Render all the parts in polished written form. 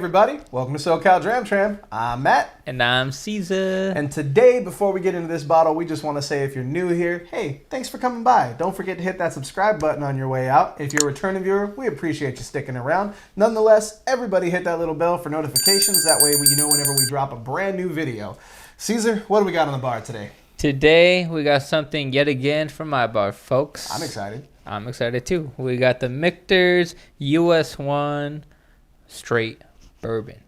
everybody, welcome to SoCalDramtram. I'm Matt. And I'm Cesar. And today, before we get into this bottle, we just want to say if you're new here, hey, thanks for coming by. Don't forget to hit that subscribe button on your way out. If you're a returning viewer, we appreciate you sticking around. Nonetheless, everybody hit that little bell for notifications. That way you know whenever we drop a brand new video. Cesar, what do we got on the bar today? Today, we got something yet again from my bar, folks. I'm excited. I'm excited too. We got the Michters US 1 Straight Bourbon.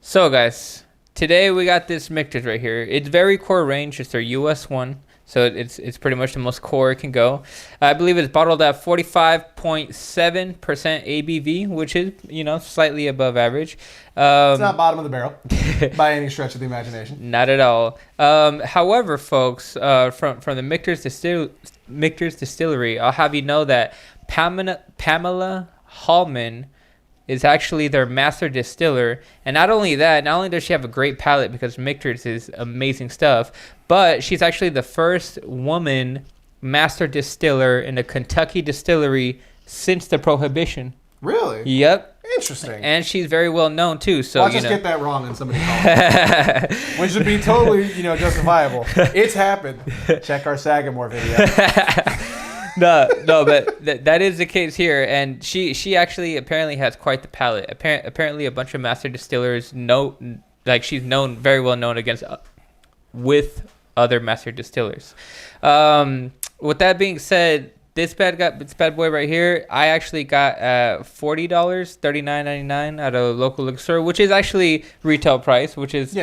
So guys, today we got this Michters right here. It's very core range. It's their US 1. So it's pretty much the most core it can go. I believe it's bottled at 45.7% ABV, which is, slightly above average. It's not bottom of the barrel by any stretch of the imagination. Not at all. However, folks, from the Michters Distillery, I'll have you know that Pamela Hallman is actually their master distiller. And not only does she have a great palate because Michters is amazing stuff, but she's actually the first woman master distiller in a Kentucky distillery since the Prohibition. Really? Yep. Interesting. And she's very well known too. So Watch us get that wrong and somebody calls me. Which should be totally, justifiable. It's happened. Check our Sagamore video. No, but that is the case here, and she actually apparently has quite the palate. Apparently, a bunch of master distillers she's very well known against with other master distillers. With that being said, this bad boy right here, I actually got $40, $39.99 at a local liquor store, which is actually retail price, which is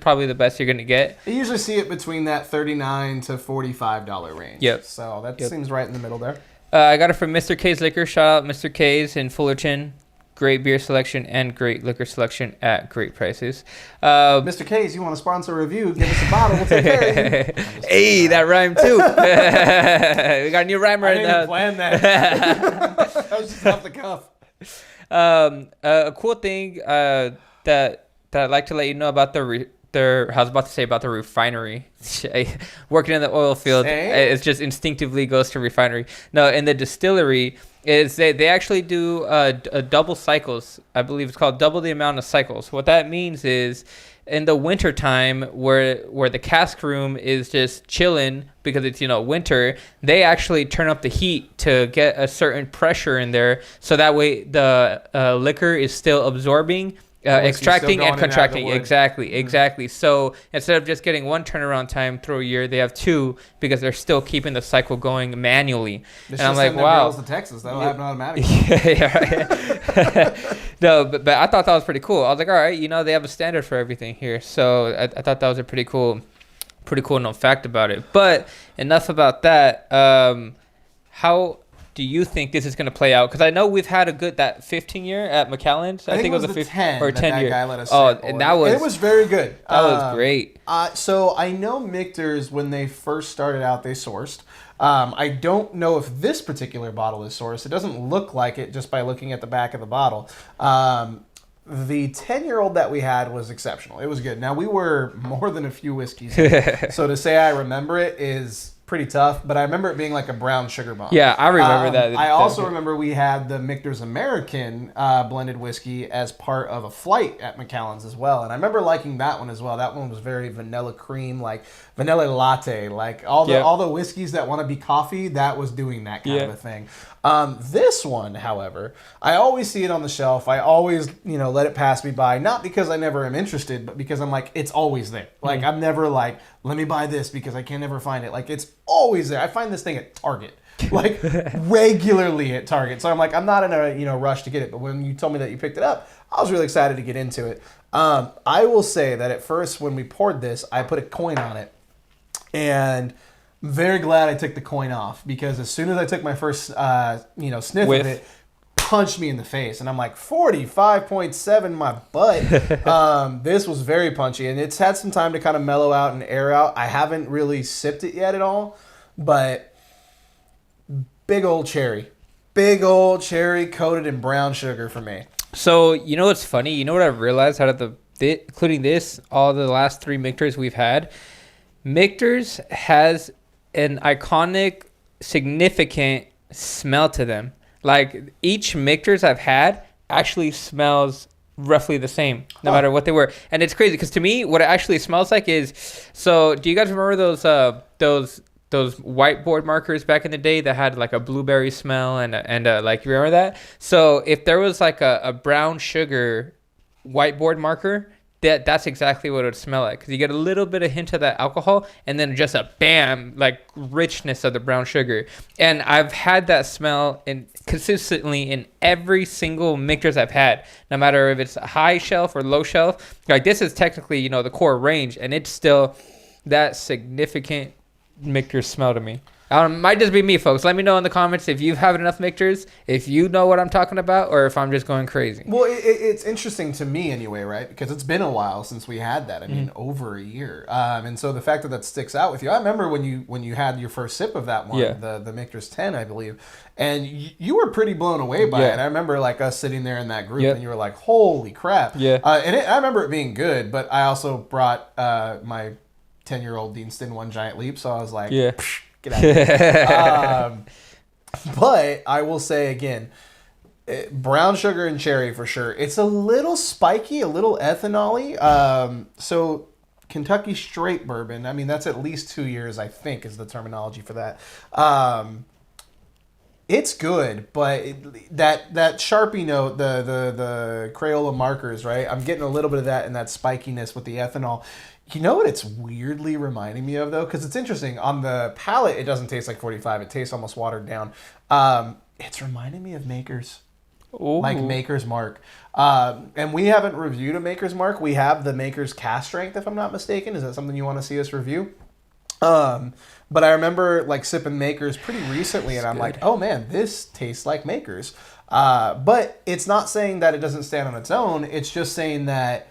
probably the best you're gonna get. You usually see it between that $39 to $45 range. Yep. So that seems right in the middle there. I got it from Mr. K's Liquor. Shout out Mr. K's in Fullerton. Great beer selection and great liquor selection at great prices. Mr. K's, you want to sponsor a review? Give us a bottle. We'll take care of you. Hey, that rhymed too. We got a new rhyme right now. I didn't even plan that. That was just off the cuff. A cool thing that I'd like to let you know about I was about to say about the refinery. Working in the oil field, it just instinctively goes to refinery. No, in the distillery, is they actually do a double cycles. I believe it's called double the amount of cycles. What that means is in the winter time where the cask room is just chilling because it's winter, they actually turn up the heat to get a certain pressure in there, so that way the liquor is still absorbing, extracting and contracting. Exactly. So instead of just getting one turnaround time through a year, they have two because they're still keeping the cycle going manually. And I'm like, wow. To Texas, that'll happen automatically. No, but I thought that was pretty cool. I was like, all right, they have a standard for everything here. So I thought that was a pretty cool known fact about it. But enough about that. How do you think this is going to play out? Because I know we've had that 15 year at McAllen's. I think it was a 10 or 10 that year. Guy let us and it was very good. That was great. So I know Michters, when they first started out, they sourced. I don't know if this particular bottle is sourced. It doesn't look like it just by looking at the back of the bottle. The 10-year-old that we had was exceptional. It was good. Now, we were more than a few whiskeys in, so to say I remember it is pretty tough, but I remember it being like a brown sugar bomb. Yeah, I remember that. I also remember we had the Michter's American blended whiskey as part of a flight at McAllen's as well, and I remember liking that one as well. That one was very vanilla cream, like vanilla latte, like all the whiskeys that want to be coffee, that was doing that kind of a thing. This one, however, I always see it on the shelf. I always, let it pass me by, not because I never am interested, but because I'm like, it's always there. Like, I'm never like, let me buy this because I can never find it. Like, it's always there. I find this thing at Target, like regularly at Target. So I'm like, I'm not in a rush to get it. But when you told me that you picked it up, I was really excited to get into it. I will say that at first when we poured this, I put a coin on it, and I'm very glad I took the coin off, because as soon as I took my first sniff of it, punched me in the face, and I'm like, 45.7 my butt. This was very punchy, and it's had some time to kind of mellow out and air out. I haven't really sipped it yet at all, but big old cherry coated in brown sugar for me. So you know what's funny? You know what I've realized out of including this, all the last 3 Michters we've had, Michters has an iconic, significant smell to them. Like, each Michters I've had actually smells roughly the same, no matter what they were. And it's crazy, because to me, what it actually smells like is... So, do you guys remember those whiteboard markers back in the day that had like a blueberry smell and like, you remember that? So, if there was like a brown sugar whiteboard marker, that's exactly what it would smell like, because you get a little bit of hint of that alcohol, and then just a bam, like, richness of the brown sugar. And I've had that smell consistently in every single Michters I've had, no matter if it's high shelf or low shelf. Like, this is technically, the core range, and it's still that significant Michter smell to me. Might just be me, folks. Let me know in the comments if you've had enough Michters, if you know what I'm talking about, or if I'm just going crazy. Well, it's interesting to me anyway, right? Because it's been a while since we had that. I mean, over a year. And so the fact that sticks out with you. I remember when you had your first sip of that one, the Michters 10, I believe, and you were pretty blown away by it. I remember like us sitting there in that group, and you were like, "Holy crap!" Yeah. I remember it being good, but I also brought my 10-year-old Deanston One Giant Leap, so I was like, yeah. Get out of here. But I will say again, brown sugar and cherry for sure. It's a little spiky, a little ethanol-y. So Kentucky straight bourbon, I mean, that's at least 2 years, I think, is the terminology for that. It's good, but that Sharpie note, the Crayola markers, right? I'm getting a little bit of that and that spikiness with the ethanol. You know what it's weirdly reminding me of, though? Because it's interesting. On the palate, it doesn't taste like 45. It tastes almost watered down. It's reminding me of Maker's. Ooh. Like Maker's Mark. And we haven't reviewed a Maker's Mark. We have the Maker's Cask Strength, if I'm not mistaken. Is that something you want to see us review? But I remember like sipping Maker's pretty recently, and I'm like, oh man, this tastes like Maker's. But it's not saying that it doesn't stand on its own. It's just saying that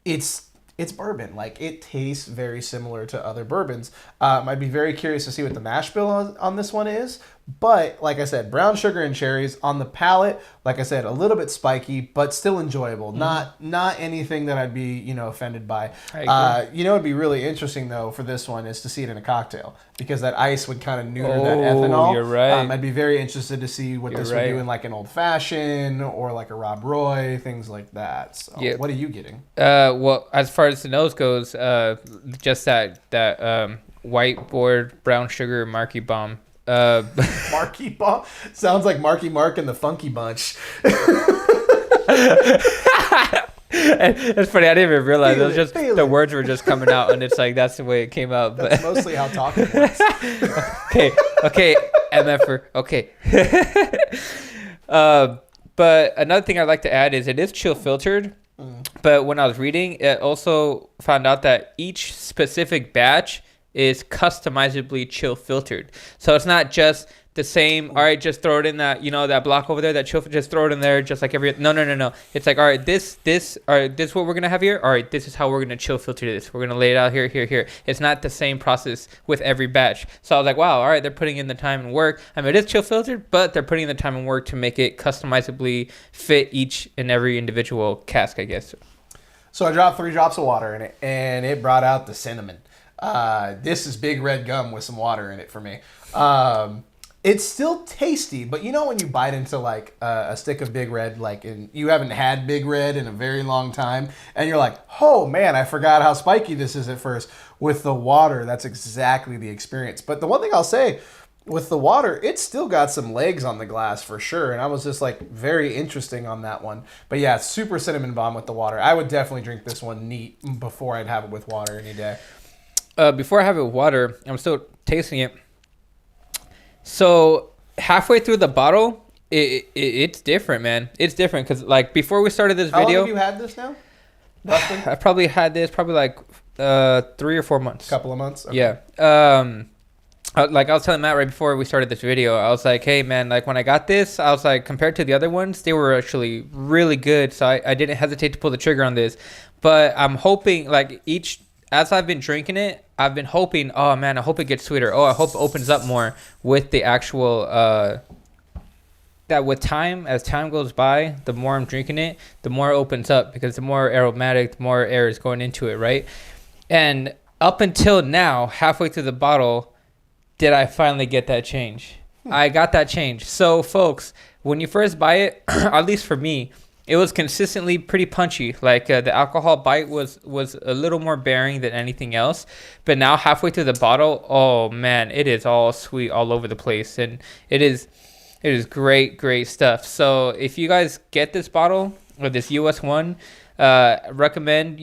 it's bourbon. Like, it tastes very similar to other bourbons. I'd be very curious to see what the mash bill on this one is. But, like I said, brown sugar and cherries on the palate. Like I said, a little bit spiky, but still enjoyable. Mm-hmm. Not anything that I'd be, offended by. It'd be really interesting, though, for this one is to see it in a cocktail. Because that ice would kind of neuter that ethanol. You're right. I'd be very interested to see what this would do in, like, an old fashioned or, like, a Rob Roy, things like that. So, what are you getting? Well, as far as the nose goes, just that whiteboard brown sugar Marky Bomb. Marky Bomb sounds like Marky Mark and the Funky Bunch. It's funny. I didn't even realize it was just the words were just coming out, and it's like that's the way it came out. But that's mostly how talking works. Okay, MFer. Okay. But another thing I'd like to add is it is chill filtered. But when I was reading, it also found out that each specific batch is customizably chill filtered. So it's not just the same, all right, just throw it in that, that block over there, that chill, just throw it in there just like every, no. It's like, all right, this is what we're going to have here. All right, this is how we're going to chill filter this. We're going to lay it out here. It's not the same process with every batch. So I was like, wow, all right, they're putting in the time and work. I mean, it is chill filtered, but they're putting in the time and work to make it customizably fit each and every individual cask, I guess. So I dropped 3 drops of water in it, and it brought out the cinnamon. This is big red gum with some water in it for me. It's still tasty, but when you bite into like a stick of Big Red, like you haven't had Big Red in a very long time, and you're like, oh man, I forgot how spiky this is at first. With the water, that's exactly the experience. But the one thing I'll say, with the water, it's still got some legs on the glass for sure, and I was just like very interesting on that one. But yeah, super cinnamon bomb with the water. I would definitely drink this one neat before I'd have it with water any day. Before I have it with water, I'm still tasting it. So halfway through the bottle, it's different, man. It's different because like before we started this video. How long have you had this now? Dustin? I probably had this like 3 or 4 months. Couple of months? Okay. Yeah. Like I was telling Matt right before we started this video, I was like, hey man, like when I got this, I was like, compared to the other ones, they were actually really good. So I didn't hesitate to pull the trigger on this. But I'm hoping, like as I've been drinking it, I've been hoping, oh man, I hope it gets sweeter. Oh, I hope it opens up more with the actual, that with time, as time goes by, the more I'm drinking it, the more it opens up, because the more aromatic, the more air is going into it, right? And up until now, halfway through the bottle, did I finally get that change? I got that change. So, folks, when you first buy it, at least for me, it was consistently pretty punchy. Like the alcohol bite was a little more bearing than anything else. But now, halfway through the bottle, oh man, it is all sweet all over the place, and it is great stuff. So, if you guys get this bottle or this US one, recommend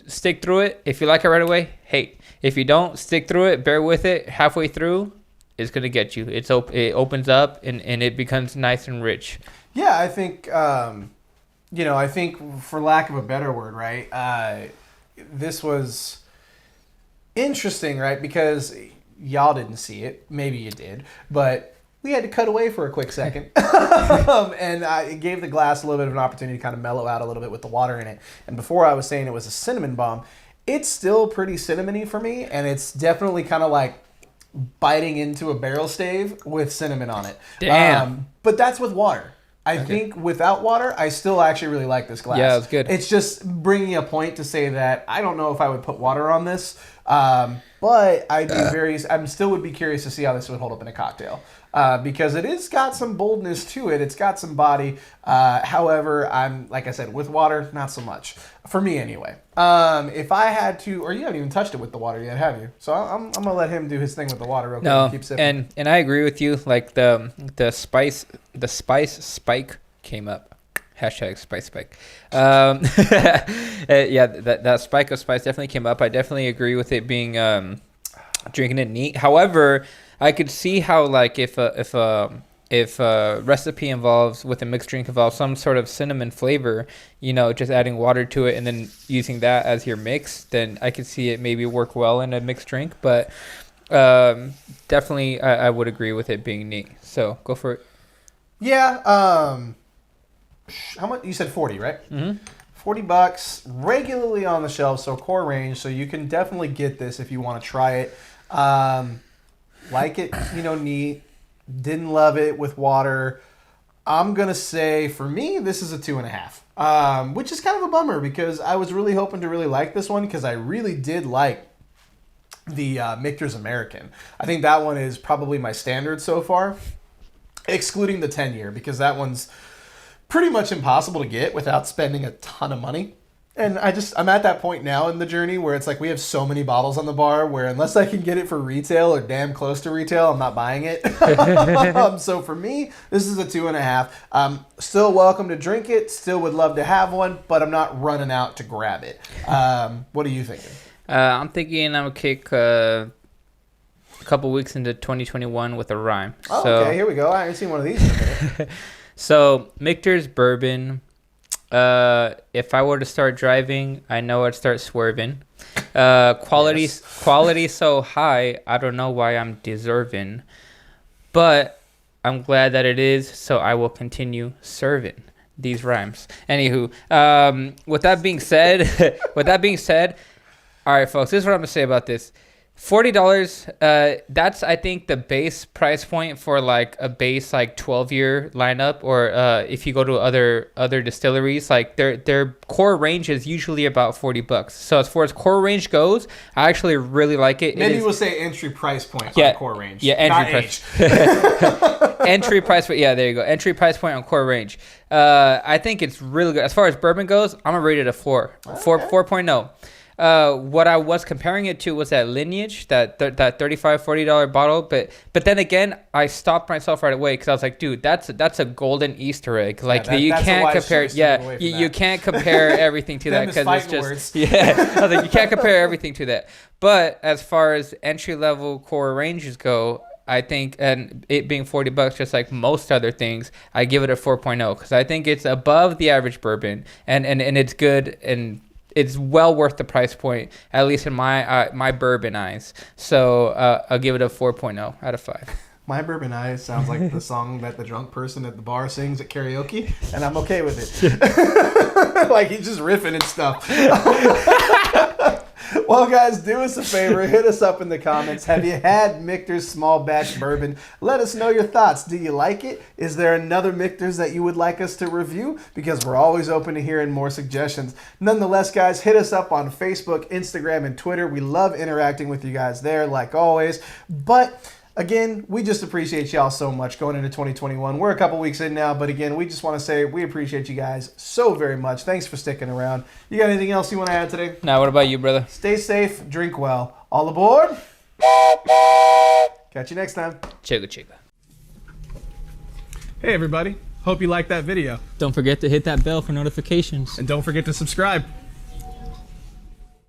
stick through it. If you like it right away, hey. If you don't, stick through it, bear with it. Halfway through, it's going to get you. It opens up and it becomes nice and rich. Yeah, I think, I think for lack of a better word, right, this was interesting, right, because y'all didn't see it. Maybe you did, but we had to cut away for a quick second. And it gave the glass a little bit of an opportunity to kind of mellow out a little bit with the water in it. And before I was saying it was a cinnamon bomb, it's still pretty cinnamony for me, and it's definitely kind of like biting into a barrel stave with cinnamon on it. Damn. But that's with water. I think without water, I still actually really like this glass. Yeah, it's good. It's just bringing a point to say that I don't know if I would put water on this, but I still would be curious to see how this would hold up in a cocktail. Because it is got some boldness to it. It's got some body. However, like I said, with water, not so much. For me, anyway. If I had to, or you haven't even touched it with the water yet, have you? So I'm going to let him do his thing with the water real quick and keep sipping. And I agree with you. Like the spice spike came up. Hashtag spice spike. Yeah, that spike of spice definitely came up. I definitely agree with it being drinking it neat. However, I could see how, like, if a recipe involves, with a mixed drink involves some sort of cinnamon flavor, just adding water to it and then using that as your mix, then I could see it maybe work well in a mixed drink. But definitely, I would agree with it being neat. So go for it. Yeah. How much? You said 40, right? Mm-hmm. $40, regularly on the shelf, so core range. So you can definitely get this if you want to try it. Like it, neat. Didn't love it with water. I'm going to say, for me, this is a 2.5, which is kind of a bummer because I was really hoping to really like this one because I really did like the Michters American. I think that one is probably my standard so far, excluding the 10-year, because that one's pretty much impossible to get without spending a ton of money. And I'm at that point now in the journey where it's like we have so many bottles on the bar where unless I can get it for retail or damn close to retail, I'm not buying it. So for me, this is a 2.5. Still welcome to drink it. Still would love to have one, but I'm not running out to grab it. What are you thinking? I'm thinking I would kick a couple weeks into 2021 with a rhyme. Oh, so, okay, here we go. I haven't seen one of these in a minute. So, Michter's Bourbon. If I were to start driving, I know I'd start swerving. Quality so high, I don't know why I'm deserving, but I'm glad that it is, so I will continue serving these rhymes. Anywho, with that being said, all right, folks, this is what I'm gonna say about this. $40, that's, I think, the base price point for like a base like 12-year lineup, or if you go to other distilleries, like their core range is usually about $40. So as far as core range goes, I actually really like it. Maybe we'll say entry price point on core range. Yeah, entry price. Entry price point. Yeah, there you go. Entry price point on core range. I think it's really good. As far as bourbon goes, I'm gonna rate it a 4. Okay. 4.0. What I was comparing it to was that Lineage, that $35, $40 bottle. But then again, I stopped myself right away because I was like, dude, that's a golden Easter egg. Like, you can't compare. Yeah, you can't compare everything to that because it's just words. Yeah. I was like, you can't compare everything to that. But as far as entry level core ranges go, I think, and it being $40, just like most other things, I give it a 4.0 because I think it's above the average bourbon, and it's good, and it's well worth the price point, at least in my bourbon eyes. So I'll give it a 4.0 out of 5. My Bourbon Eyes sounds like the song that the drunk person at the bar sings at karaoke, and I'm okay with it. Like he's just riffing and stuff. Well, guys, do us a favor. Hit us up in the comments. Have you had Michter's small batch bourbon? Let us know your thoughts. Do you like it? Is there another Michter's that you would like us to review? Because we're always open to hearing more suggestions. Nonetheless, guys, hit us up on Facebook, Instagram, and Twitter. We love interacting with you guys there, like always. But again, we just appreciate y'all so much going into 2021. We're a couple weeks in now, but again, we just want to say we appreciate you guys so very much. Thanks for sticking around. You got anything else you want to add today? Now, what about you, brother? Stay safe, drink well. All aboard. Catch you next time. Chugga chugga. Hey, everybody. Hope you liked that video. Don't forget to hit that bell for notifications. And don't forget to subscribe.